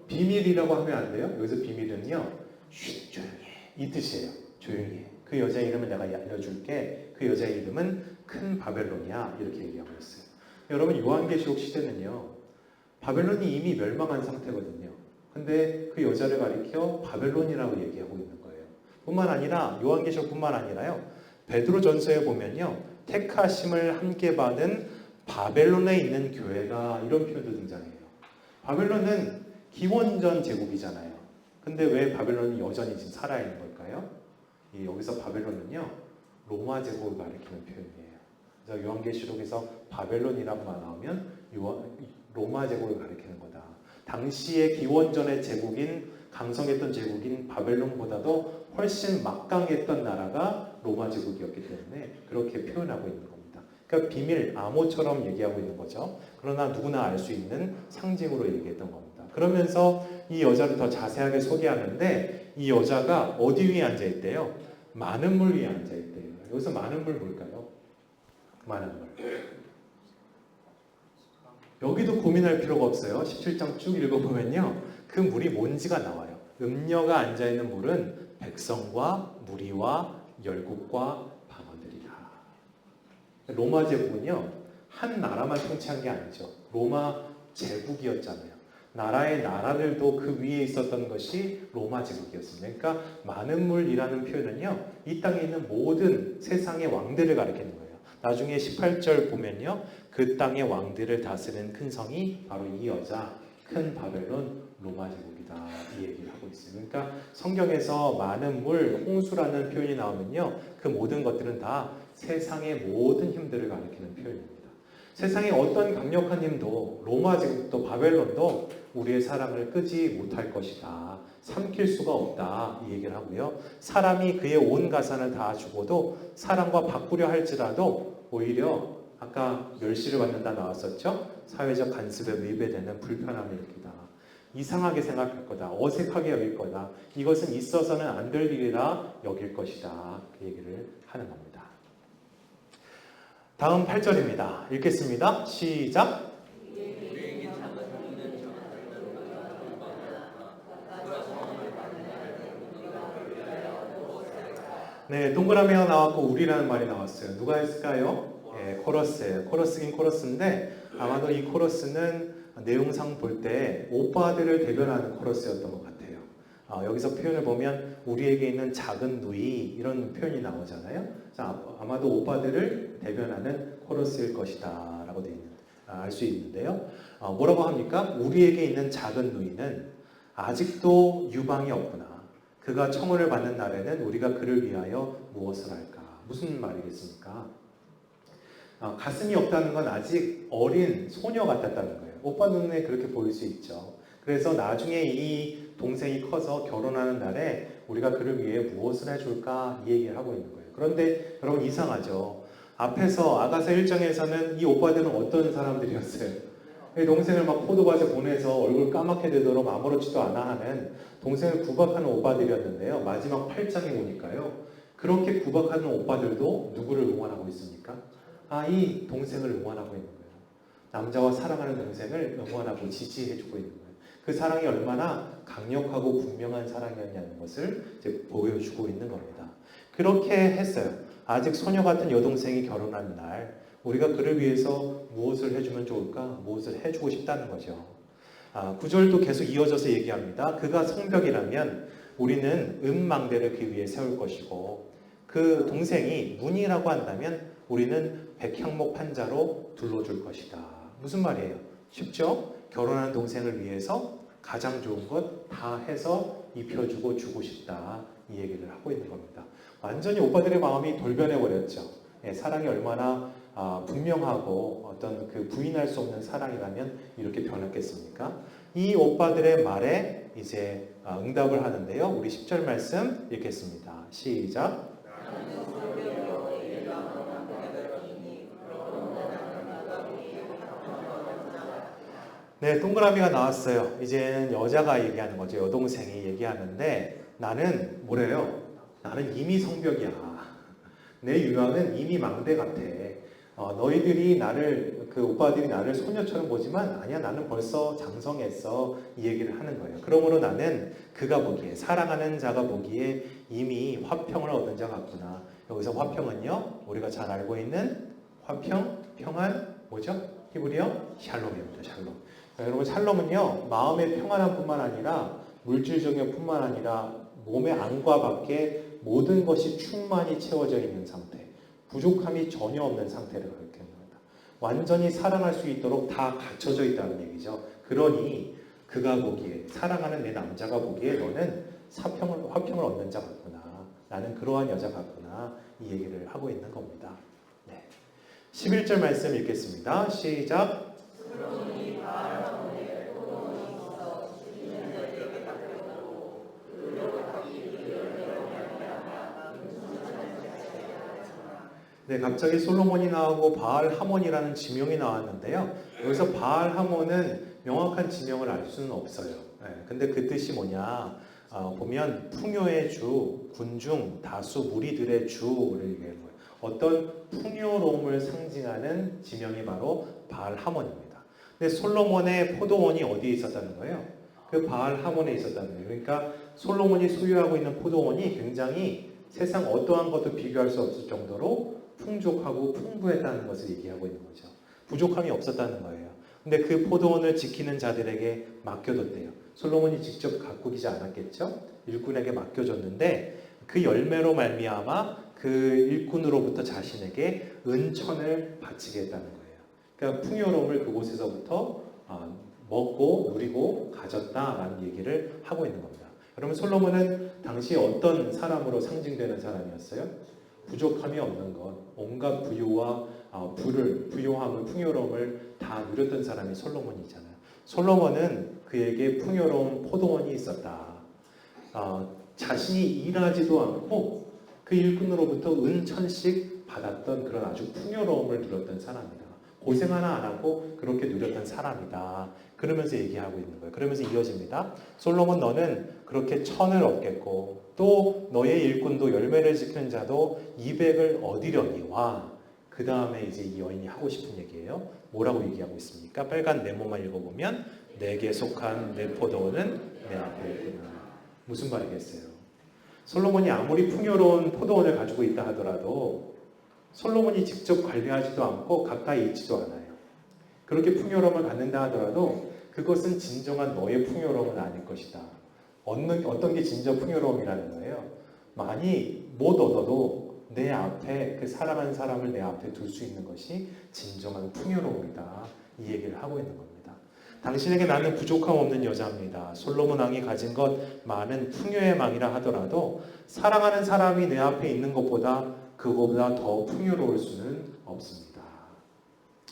비밀이라고 하면 안 돼요. 여기서 비밀은요, 쉿, 조용히 해, 이 뜻이에요. 조용히 해. 그 여자의 이름을 내가 알려줄게. 그 여자의 이름은 큰 바벨론이야. 이렇게 얘기하고 있어요. 여러분 요한계시록 시대는요, 바벨론이 이미 멸망한 상태거든요. 근데 그 여자를 가리켜 바벨론이라고 얘기하고 있는 거예요. 뿐만 아니라 요한계시록뿐만 아니라요, 베드로전서에 보면요, 택하심을 함께 받은 바벨론에 있는 교회가 이런 표현도 등장해요. 바벨론은 기원전 제국이잖아요. 근데 왜 바벨론이 여전히 지금 살아있는 걸까요? 여기서 바벨론은요, 로마 제국을 가리키는 표현이에요. 그래서 요한계시록에서 바벨론이라고만 나오면 로마 제국을 가리키는 거다. 당시의 기원전의 제국인, 강성했던 제국인 바벨론보다도 훨씬 막강했던 나라가 로마 제국이었기 때문에 그렇게 표현하고 있는 겁니다. 그러니까 비밀, 암호처럼 얘기하고 있는 거죠. 그러나 누구나 알 수 있는 상징으로 얘기했던 겁니다. 그러면서 이 여자를 더 자세하게 소개하는데 이 여자가 어디 위에 앉아있대요? 많은 물 위에 앉아있대요. 여기서 많은 물 뭘까요? 많은 물. 여기도 고민할 필요가 없어요. 17장 쭉 읽어보면요, 그 물이 뭔지가 나와요. 음녀가 앉아있는 물은 백성과 무리와 열국과 방언들이다. 로마 제국은요, 한 나라만 통치한 게 아니죠. 로마 제국이었잖아요. 나라의 나라들도 그 위에 있었던 것이 로마 제국이었습니다. 그러니까 많은 물이라는 표현은요, 이 땅에 있는 모든 세상의 왕들을 가리키는 거예요. 나중에 18절 보면요, 그 땅의 왕들을 다스리는 큰 성이 바로 이 여자 큰 바벨론 로마 제국이다 이 얘기를 하고 있어요. 그러니까 성경에서 많은 물, 홍수라는 표현이 나오면요, 그 모든 것들은 다 세상의 모든 힘들을 가리키는 표현입니다. 세상의 어떤 강력한 힘도, 로마 제국도 바벨론도 우리의 사랑을 끄지 못할 것이다. 삼킬 수가 없다 이 얘기를 하고요. 사람이 그의 온 가산을 다 주고도 사랑과 바꾸려 할지라도 오히려 아까 멸시를 받는다 나왔었죠. 사회적 간섭에 위배되는 불편함을 일으키다. 이상하게 생각할 거다. 어색하게 여길 거다. 이것은 있어서는 안 될 일이라 여길 것이다. 그 얘기를 하는 겁니다. 다음 8절입니다. 읽겠습니다. 시작. 네, 동그라미가 나왔고 우리라는 말이 나왔어요. 누가 했을까요? 예, 코러스예요. 코러스긴 코러스인데 아마도 이 코러스는 내용상 볼 때 오빠들을 대변하는 코러스였던 것 같아요. 여기서 표현을 보면 우리에게 있는 작은 누이 이런 표현이 나오잖아요. 아마도 오빠들을 대변하는 코러스일 것이다 라고 알 수 있는데요. 뭐라고 합니까? 우리에게 있는 작은 누이는 아직도 유방이 없구나. 그가 청혼을 받는 날에는 우리가 그를 위하여 무엇을 할까? 무슨 말이겠습니까? 가슴이 없다는 건 아직 어린 소녀 같았다는 거예요. 오빠 눈에 그렇게 보일 수 있죠. 그래서 나중에 이 동생이 커서 결혼하는 날에 우리가 그를 위해 무엇을 해줄까? 이 얘기를 하고 있는 거예요. 그런데 여러분 이상하죠. 앞에서 아가서 1장에서는 이 오빠들은 어떤 사람들이었어요? 동생을 막 포도밭에 보내서 얼굴 까맣게 되도록 아무렇지도 않아 하는 동생을 구박하는 오빠들이었는데요. 마지막 8장에 보니까요. 그렇게 구박하는 오빠들도 누구를 응원하고 있습니까? 이 동생을 응원하고 있는 거예요. 남자와 사랑하는 동생을 응원하고 지지해주고 있는 거예요. 그 사랑이 얼마나 강력하고 분명한 사랑이었냐는 것을 이제 보여주고 있는 겁니다. 그렇게 했어요. 아직 소녀 같은 여동생이 결혼한 날 우리가 그를 위해서 무엇을 해주면 좋을까? 무엇을 해주고 싶다는 거죠. 9절도 계속 이어져서 얘기합니다. 그가 성벽이라면 우리는 은망대를 그 위에 세울 것이고 그 동생이 문이라고 한다면 우리는 백향목 판자로 둘러줄 것이다. 무슨 말이에요? 쉽죠? 결혼한 동생을 위해서 가장 좋은 것 다 해서 입혀주고 주고 싶다. 이 얘기를 하고 있는 겁니다. 완전히 오빠들의 마음이 돌변해 버렸죠. 사랑이 얼마나 분명하고 어떤 그 부인할 수 없는 사랑이라면 이렇게 변했겠습니까? 이 오빠들의 말에 이제 응답을 하는데요. 우리 10절 말씀 읽겠습니다. 시작. 네, 동그라미가 나왔어요. 이제는 여자가 얘기하는 거죠. 여동생이 얘기하는데 나는 뭐래요? 나는 이미 성벽이야. 내 유형은 이미 망대 같아. 너희들이 나를, 그 오빠들이 나를 소녀처럼 보지만 아니야, 나는 벌써 장성했어. 이 얘기를 하는 거예요. 그러므로 나는 그가 보기에, 사랑하는 자가 보기에 이미 화평을 얻은 자 같구나. 여기서 화평은요, 우리가 잘 알고 있는 화평, 평안, 뭐죠? 히브리어? 샬롬입니다. 샬롬. 여러분, 샬롬은요, 마음의 평안함뿐만 아니라 물질적인 뿐만 아니라 몸의 안과 밖에 모든 것이 충만히 채워져 있는 상태, 부족함이 전혀 없는 상태를 가리키는 겁니다. 완전히 사랑할 수 있도록 다 갖춰져 있다는 얘기죠. 그러니 그가 보기에, 사랑하는 내 남자가 보기에 너는 화평을 얻는 자 같구나. 나는 그러한 여자 같구나. 이 얘기를 하고 있는 겁니다. 네. 11절 말씀 읽겠습니다. 시작. 네, 갑자기 솔로몬이 나오고 바알 하몬이라는 지명이 나왔는데요. 여기서 바알 하몬은 명확한 지명을 알 수는 없어요. 근데 그 뜻이 뭐냐? 보면 풍요의 주, 군중, 다수 무리들의 주를 얘기하는 거예요. 어떤 풍요로움을 상징하는 지명이 바로 바알 하몬입니다. 근데 솔로몬의 포도원이 어디에 있었다는 거예요? 그 바알 하몬에 있었다는 거예요. 그러니까 솔로몬이 소유하고 있는 포도원이 굉장히 세상 어떠한 것도 비교할 수 없을 정도로 풍족하고 풍부했다는 것을 얘기하고 있는 거죠. 부족함이 없었다는 거예요. 근데 그 포도원을 지키는 자들에게 맡겨뒀대요. 솔로몬이 직접 가꾸지 않았겠죠? 일꾼에게 맡겨줬는데 그 열매로 말미암아 그 일꾼으로부터 자신에게 은천을 바치게 했다는 거예요. 그러니까 풍요로움을 그곳에서부터 먹고 누리고 가졌다라는 얘기를 하고 있는 겁니다. 여러분 솔로몬은 당시 어떤 사람으로 상징되는 사람이었어요? 부족함이 없는 것, 온갖 부유와 부요함을, 풍요로움을 다 누렸던 사람이 솔로몬이잖아요. 솔로몬은 그에게 풍요로운 포도원이 있었다. 자신이 일하지도 않고 그 일꾼으로부터 은천씩 받았던 그런 아주 풍요로움을 누렸던 사람이다. 고생 하나 안 하고 그렇게 누렸던 사람이다. 그러면서 얘기하고 있는 거예요. 그러면서 이어집니다. 솔로몬 너는 그렇게 천을 얻겠고 또 너의 일꾼도 열매를 지키는 자도 200을 얻으려니와 그 다음에 이제 이 여인이 하고 싶은 얘기예요. 뭐라고 얘기하고 있습니까? 빨간 네모만 읽어보면 내게 속한 내 포도원은 내 앞에 있구나. 무슨 말이겠어요? 솔로몬이 아무리 풍요로운 포도원을 가지고 있다 하더라도 솔로몬이 직접 관리하지도 않고 가까이 있지도 않아요. 그렇게 풍요로움을 갖는다 하더라도 그것은 진정한 너의 풍요로움은 아닐 것이다. 어떤 게 진짜 풍요로움이라는 거예요? 많이 못 얻어도 내 앞에 그 사랑하는 사람을 내 앞에 둘 수 있는 것이 진정한 풍요로움이다. 이 얘기를 하고 있는 겁니다. 당신에게 나는 부족함 없는 여자입니다. 솔로몬 왕이 가진 것 많은 풍요의 망이라 하더라도 사랑하는 사람이 내 앞에 있는 것보다 그거보다 더 풍요로울 수는 없습니다.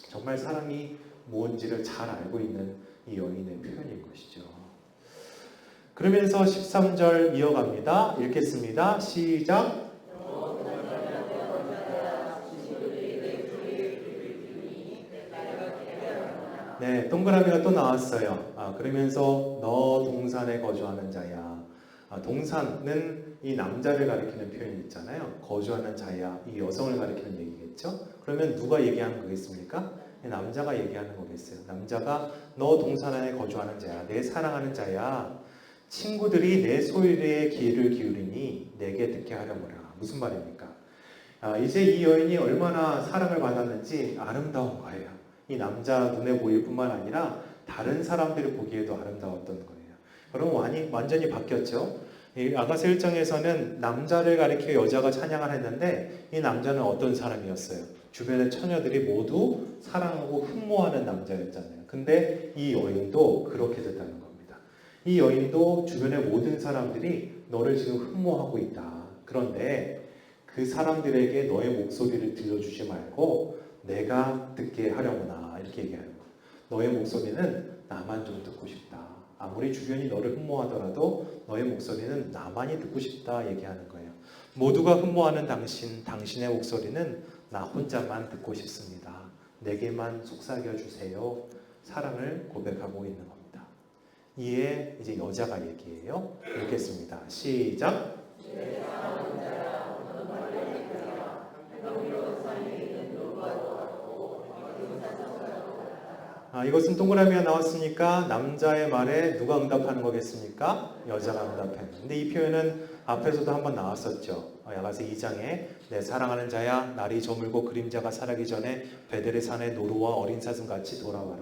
정말 사랑이 무엇인지를 잘 알고 있는 이 여인의 표현인 것이죠. 그러면서 13절 이어갑니다. 읽겠습니다. 시작. 네, 동그라미가 또 나왔어요. 그러면서 너 동산에 거주하는 자야. 동산은 이 남자를 가리키는 표현이 있잖아요. 거주하는 자야. 이 여성을 가리키는 얘기겠죠. 그러면 누가 얘기하는 거겠습니까? 남자가 얘기하는 거겠어요. 남자가 너 동산 안에 거주하는 자야. 내 사랑하는 자야. 친구들이 내 소리에 귀를 기울이니 내게 듣게 하려무라. 무슨 말입니까? 이제 이 여인이 얼마나 사랑을 받았는지 아름다운 거예요. 이 남자 눈에 보일 뿐만 아니라 다른 사람들이 보기에도 아름다웠던 거예요. 여러분 완전히 바뀌었죠? 이 아가서 1장에서는 남자를 가리켜 여자가 찬양을 했는데 이 남자는 어떤 사람이었어요? 주변의 처녀들이 모두 사랑하고 흠모하는 남자였잖아요. 근데 이 여인도 그렇게 됐다는 겁니다. 이 여인도 주변의 모든 사람들이 너를 지금 흠모하고 있다. 그런데 그 사람들에게 너의 목소리를 들려주지 말고 내가 듣게 하려구나 이렇게 얘기하는 거예요. 너의 목소리는 나만 좀 듣고 싶다. 아무리 주변이 너를 흠모하더라도 너의 목소리는 나만이 듣고 싶다 얘기하는 거예요. 모두가 흠모하는 당신의 목소리는 나 혼자만 듣고 싶습니다. 내게만 속삭여 주세요. 사랑을 고백하고 있는 겁니다. 이에 이제 여자가 얘기해요. 읽겠습니다. 시작. 이것은 동그라미가 나왔으니까 남자의 말에 누가 응답하는 거겠습니까? 여자가 응답했는데 근데 이 표현은 앞에서도 한번 나왔었죠. 야가서 2장에 내 사랑하는 자야 날이 저물고 그림자가 사라기 전에 베델의 산에 노루와 어린 사슴같이 돌아와라.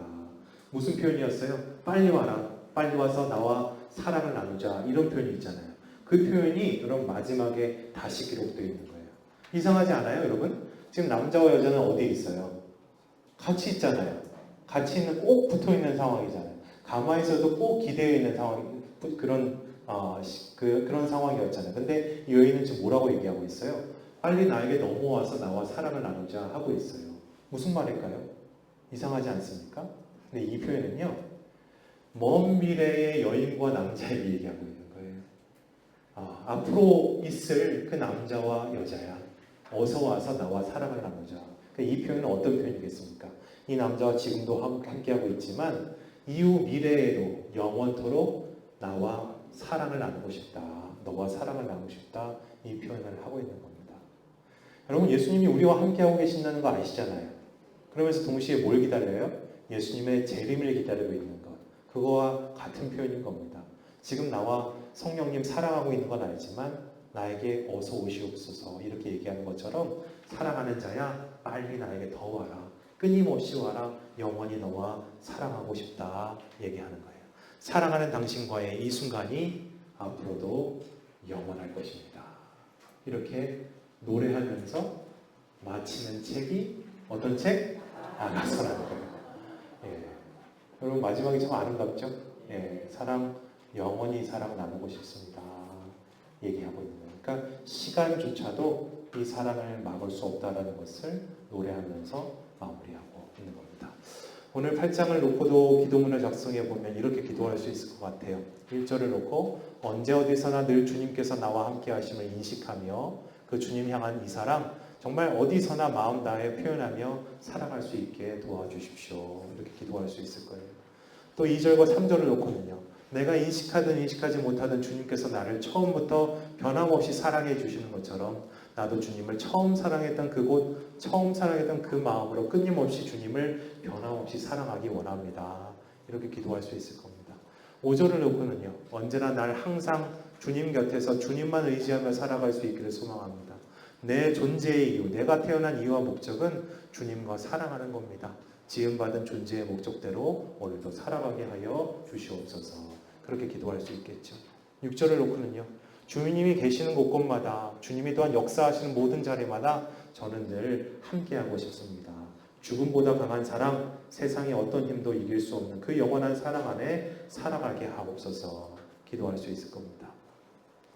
무슨 표현이었어요? 빨리 와라. 빨리 와서 나와 사랑을 나누자. 이런 표현이 있잖아요. 그 표현이 여러분 마지막에 다시 기록되어 있는 거예요. 이상하지 않아요 여러분? 지금 남자와 여자는 어디에 있어요? 같이 있잖아요. 같이 있는 꼭 붙어 있는 상황이잖아요. 가만히 있어도 꼭 기대어 있는 상황, 그런 상황이었잖아요. 근데 이 여인은 지금 뭐라고 얘기하고 있어요? 빨리 나에게 넘어와서 나와 사랑을 나누자 하고 있어요. 무슨 말일까요? 이상하지 않습니까? 근데 이 표현은요, 먼 미래의 여인과 남자에게 얘기하고 있는 거예요. 앞으로 있을 그 남자와 여자야. 어서 와서 나와 사랑을 나누자. 이 표현은 어떤 표현이겠습니까? 이 남자와 지금도 함께하고 있지만 이후 미래에도 영원토록 나와 사랑을 나누고 싶다. 너와 사랑을 나누고 싶다. 이 표현을 하고 있는 겁니다. 여러분 예수님이 우리와 함께하고 계신다는 거 아시잖아요. 그러면서 동시에 뭘 기다려요? 예수님의 재림을 기다리고 있는 것. 그거와 같은 표현인 겁니다. 지금 나와 성령님 사랑하고 있는 건 알지만 나에게 어서 오시옵소서 이렇게 얘기하는 것처럼 사랑하는 자야 빨리 나에게 더 와라. 끊임없이 와라. 영원히 너와 사랑하고 싶다 얘기하는 거예요. 사랑하는 당신과의 이 순간이 앞으로도 영원할 것입니다. 이렇게 노래하면서 마치는 책이 어떤 책? 아가서라는 거예요. 예. 여러분 마지막이 참 아름답죠? 예, 사랑 영원히 사랑 나누고 싶습니다. 얘기하고 있는 거예요. 그러니까 시간조차도 이 사랑을 막을 수 없다라는 것을 노래하면서 마무리하고 있는 겁니다. 오늘 8장을 놓고도 기도문을 작성해 보면 이렇게 기도할 수 있을 것 같아요. 1절을 놓고 언제 어디서나 늘 주님께서 나와 함께 하심을 인식하며 그 주님 향한 이 사랑 정말 어디서나 마음 다해 표현하며 살아갈 수 있게 도와주십시오. 이렇게 기도할 수 있을 거예요. 또 2절과 3절을 놓고는요. 내가 인식하든 인식하지 못하든 주님께서 나를 처음부터 변함없이 사랑해 주시는 것처럼 나도 주님을 처음 사랑했던 그곳, 처음 사랑했던 그 마음으로 끊임없이 주님을 변함없이 사랑하기 원합니다. 이렇게 기도할 수 있을 겁니다. 5절을 놓고는요. 언제나 날 항상 주님 곁에서 주님만 의지하며 살아갈 수 있기를 소망합니다. 내 존재의 이유, 내가 태어난 이유와 목적은 주님과 사랑하는 겁니다. 지음받은 존재의 목적대로 오늘도 살아가게 하여 주시옵소서. 그렇게 기도할 수 있겠죠. 6절을 놓고는요. 주님이 계시는 곳곳마다 주님이 또한 역사하시는 모든 자리마다 저는 늘 함께하고 싶습니다. 죽음보다 강한 사랑, 세상의 어떤 힘도 이길 수 없는 그 영원한 사랑 안에 살아가게 하옵소서. 기도할 수 있을 겁니다.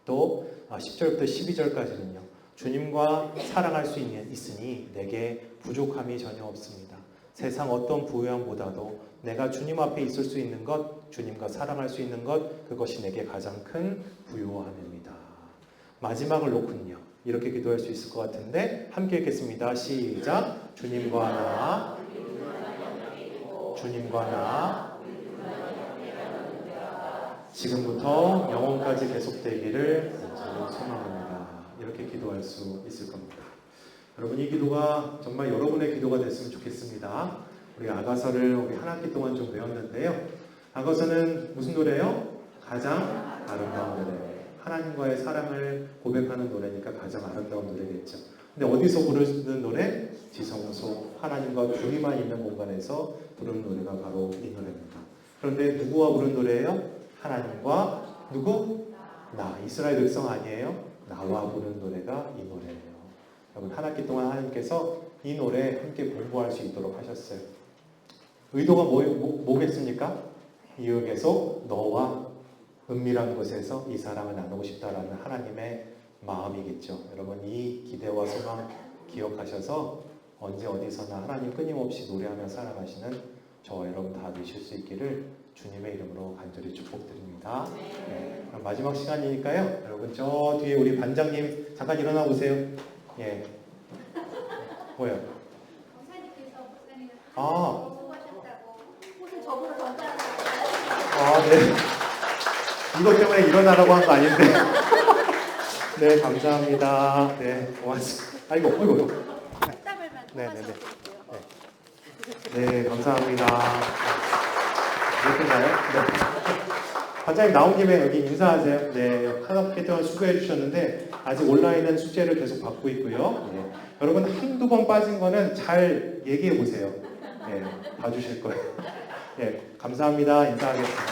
또 10절부터 12절까지는요. 주님과 사랑할 수 있으니 내게 부족함이 전혀 없습니다. 세상 어떤 부유함보다도 내가 주님 앞에 있을 수 있는 것, 주님과 사랑할 수 있는 것, 그것이 내게 가장 큰 부유함입니다. 마지막을 놓고는요. 이렇게 기도할 수 있을 것 같은데 함께 읽겠습니다. 시작! 주님과 나, 주님과 나, 지금부터 영원까지 계속되기를 소망합니다. 이렇게 기도할 수 있을 겁니다. 여러분 이 기도가 정말 여러분의 기도가 됐으면 좋겠습니다. 우리 아가서를 우리 한 학기 동안 좀 배웠는데요. 아가서는 무슨 노래예요? 가장 아름다운 노래. 하나님과의 사랑을 고백하는 노래니까 가장 아름다운 노래겠죠. 근데 어디서 부르는 노래? 지성소, 하나님과 둘이만 있는 공간에서 부르는 노래가 바로 이 노래입니다. 그런데 누구와 부른 노래예요? 하나님과 누구? 나. 이스라엘 백성 아니에요? 나와 부르는 노래가 이 노래예요. 여러분 한 학기 동안 하나님께서 이 노래 함께 공부할 수 있도록 하셨어요. 의도가 뭐겠습니까? 이역에서 너와 은밀한 곳에서 이 사랑을 나누고 싶다라는 하나님의 마음이겠죠. 여러분 이 기대와 소망 기억하셔서 언제 어디서나 하나님 끊임없이 노래하며 살아가시는 저와 여러분 다 되실 수 있기를 주님의 이름으로 간절히 축복드립니다. 네, 그럼 마지막 시간이니까요. 여러분 저 뒤에 우리 반장님 잠깐 일어나 보세요. 예. 뭐요? 아. 옷을 저보다 더 잘하는 아, 네. 이것 때문에 일어나라고 한 거 아닌데. 네, 감사합니다. 네, 고맙습니다. 아이고. 땀을만 네네네. 네, 감사합니다. 이렇게나요? 네. 반장님 나온 김에 여기 인사하세요. 네, 한 학기 동안 수고해 주셨는데 아직 온라인은 숙제를 계속 받고 있고요. 네. 여러분 한두 번 빠진 거는 잘 얘기해 보세요. 네, 봐주실 거예요. 네, 감사합니다. 인사하겠습니다.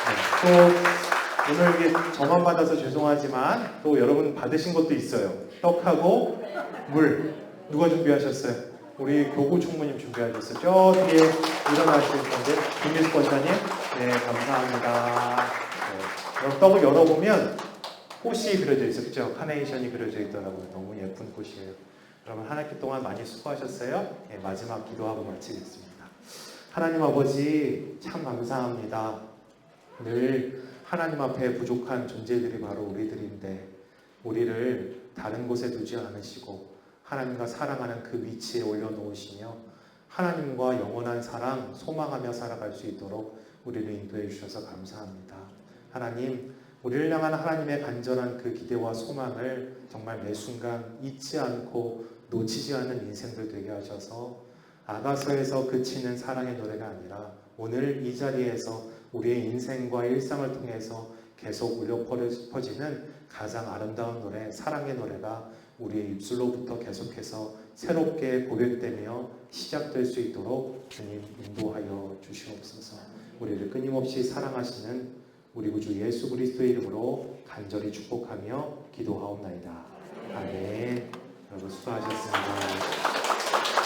네, 또 오늘 이게 저만 받아서 죄송하지만 또 여러분 받으신 것도 있어요. 떡하고 물. 누가 준비하셨어요? 우리 교구 총무님 준비하셨어요. 저 뒤에 일어나실 건데 김미숙 권사님. 네, 감사합니다. 네, 그럼 떡을 열어보면 꽃이 그려져 있어요. 그죠? 카네이션이 그려져 있더라고요. 너무 예쁜 꽃이에요. 여러분 한 학기 동안 많이 수고하셨어요. 네, 마지막 기도하고 마치겠습니다. 하나님 아버지 참 감사합니다. 늘 하나님 앞에 부족한 존재들이 바로 우리들인데 우리를 다른 곳에 두지 않으시고 하나님과 사랑하는 그 위치에 올려놓으시며 하나님과 영원한 사랑 소망하며 살아갈 수 있도록 우리를 인도해 주셔서 감사합니다. 하나님 우리를 향한 하나님의 간절한 그 기대와 소망을 정말 매 순간 잊지 않고 놓치지 않는 인생들 되게 하셔서 아가서에서 그치는 사랑의 노래가 아니라 오늘 이 자리에서 우리의 인생과 일상을 통해서 계속 울려 퍼지는 가장 아름다운 노래, 사랑의 노래가 우리의 입술로부터 계속해서 새롭게 고백되며 시작될 수 있도록 주님 인도하여 주시옵소서. 우리를 끊임없이 사랑하시는 우리 구주 예수 그리스도의 이름으로 간절히 축복하며 기도하옵나이다. 아멘. 여러분 수고하셨습니다.